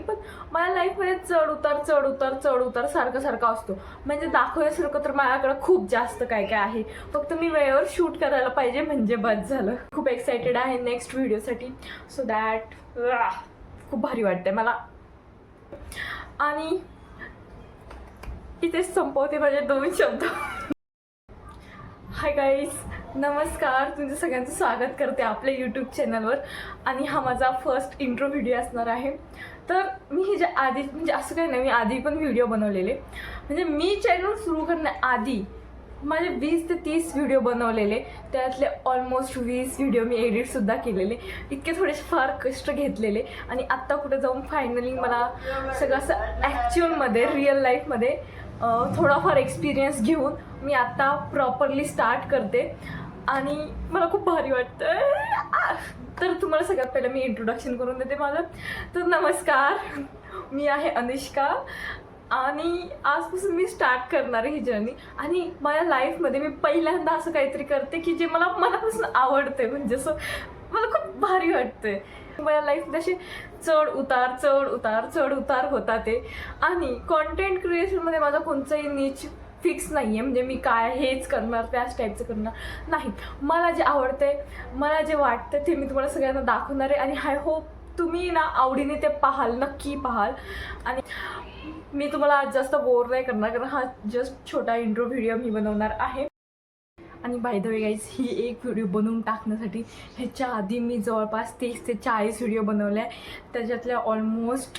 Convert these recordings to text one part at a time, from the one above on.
नाही, पण माझ्या लाईफमध्ये चढ उतार सारखा असतो. म्हणजे दाखवण्यासारखं तर माझ्याकडे खूप जास्त काय काय आहे, फक्त मी वेळेवर शूट करायला पाहिजे म्हणजे बस झालं. खूप एक्सायटेड आहे नेक्स्ट व्हिडिओसाठी, सो दॅट खूप भारी वाटतंय मला. आणि इथेच संपवते माझे 2 शब्द. हाय गाईज, नमस्कार. तुमचं सगळ्यांचं स्वागत करते आपल्या यूट्यूब चॅनलवर. आणि हा माझा फर्स्ट इंट्रो व्हिडिओ असणार आहे. तर मी हे जे आधी म्हणजे असं काही नाही, मी आधी पण व्हिडिओ बनवलेले. म्हणजे मी चॅनल सुरू करण्याआधी माझे 20 ते 30 व्हिडिओ बनवलेले. त्यातले ऑलमोस्ट 20 व्हिडिओ मी एडिटसुद्धा केलेले. इतके थोडेसे फार कष्ट घेतलेले. आणि आत्ता कुठे जाऊन फायनली मला सगळं असं ॲक्च्युअलमध्ये रिअल लाईफमध्ये थोडाफार एक्सपिरियन्स घेऊन मी आता प्रॉपरली स्टार्ट करते. आणि मला खूप भारी वाटतं. तर तुम्हाला सगळ्यात पहिलं मी इंट्रोडक्शन करून देते माझं. तर नमस्कार, मी आहे अनुष्का. आणि आजपासून मी स्टार्ट करणार आहे ही जर्नी. आणि माझ्या लाईफमध्ये मी पहिल्यांदा असं काहीतरी करते की जे मला मनापासून आवडते. म्हणजे असं मला खूप भारी वाटतंय. माझ्या लाईफमध्ये असे चढ उतार होता ते. आणि कॉन्टेंट क्रिएशनमध्ये माझा कोणताही नीच फिक्स नाही आहे. म्हणजे मी काय हेच करणार, त्याच टाईपचं करणार नाही. मला जे आवडते, मला जे वाटतं ते मी तुम्हाला सगळ्यांना दाखवणार आहे. आणि आय होप तुम्ही ना आवडीने ते पाहाल, नक्की पाहाल. आणि मी तुम्हाला आज जास्त बोर नाही करणार, कारण हा जस्ट छोटा इंट्रो व्हिडिओ मी बनवणार आहे. आणि बाय द वे गाईज, ही एक व्हिडिओ बनवून टाकण्यासाठी ह्याच्या आधी मी जवळपास 30 ते 40 व्हिडिओ बनवले आहे. त्याच्यातल्या ऑलमोस्ट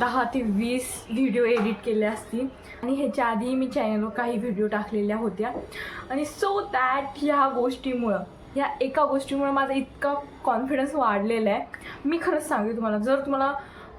10 ते 20 व्हिडिओ एडिट केले असतील. आणि ह्याच्या आधी मी चॅनलवर काही व्हिडिओ टाकलेल्या होत्या. आणि सो दॅट ह्या एका गोष्टीमुळे माझा इतका कॉन्फिडन्स वाढलेला आहे. मी खरंच सांगते तुम्हाला, जर तुम्हाला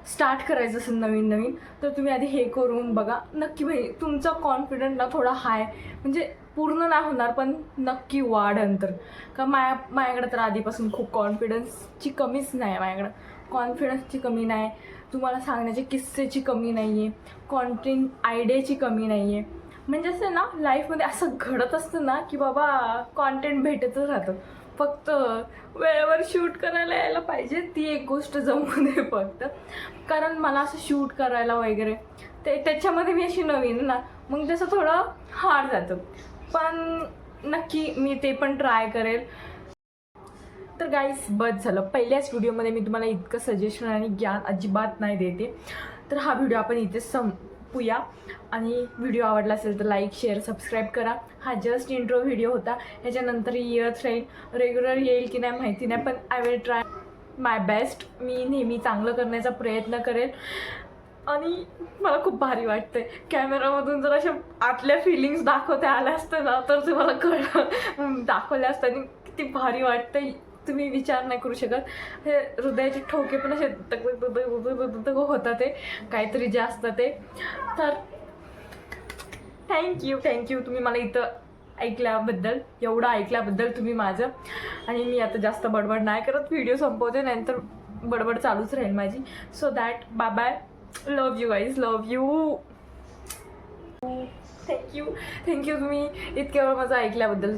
स्टार्ट करायचं असेल नवीन तर तुम्ही आधी हे करून बघा. नक्की भाई तुमचा कॉन्फिडन्स ना थोडा हाय, म्हणजे पूर्ण नाही होणार पण नक्की वाढेल. तर का माझ्याकडे तर आधीपासून खूप कॉन्फिडन्सची कमीच नाही आहे. माझ्याकडं कॉन्फिडन्सची कमी नाही, तुम्हाला सांगण्याची किस्सेची कमी नाही आहे, कॉन्टेंट आयडियाची कमी नाही आहे. म्हणजे असं ना लाईफमध्ये असं घडत असतं ना की बाबा कॉन्टेंट भेटतच राहतं, फक्त वेळेवर शूट करायला यायला पाहिजे. ती एक गोष्ट जमू दे फक्त. कारण मला असं शूट करायला वगैरे त्याच्यामध्ये मी अशी नवीन ना, मग त्याचं थोडं हार्ड जातं. पण नक्की मी ते पण ट्राय करेल. तर गाईज, बस झालं. पहिल्याच व्हिडिओमध्ये मी तुम्हाला इतकं सजेशन आणि ज्ञान अजिबात नाही देते. तर हा व्हिडिओ आपण इथेच संपूया. आणि व्हिडिओ आवडला असेल तर लाईक, शेअर, सबस्क्राईब करा. हा जस्ट इंट्रो व्हिडिओ होता. ह्याच्यानंतर येत राहील. रेग्युलर येईल की नाही माहिती नाही, पण I will try my best. मी नेहमी चांगलं करण्याचा प्रयत्न करेल. आणि मला खूप भारी वाटते. कॅमेरामधून जर अशा आतल्या फिलिंग्स दाखवता आल्या असतं ना तर तुम्हाला कळलं दाखवल्या असताना किती भारी वाटतं. तुम्ही विचार नाही करू शकत. हे हृदयाचे ठोके पण असे तक होतात, ते काहीतरी जे असतं ते. तर थँक्यू तुम्ही मला इथं ऐकल्याबद्दल, एवढं ऐकल्याबद्दल तुम्ही माझं. आणि मी आता जास्त बडबड नाही करत, व्हिडिओ संपवते, नंतर बडबड चालूच राहील माझी. So that bye bye. Love you guys, love you. Thank you तुम्ही इतक्या वेळ माझं ऐकल्याबद्दल.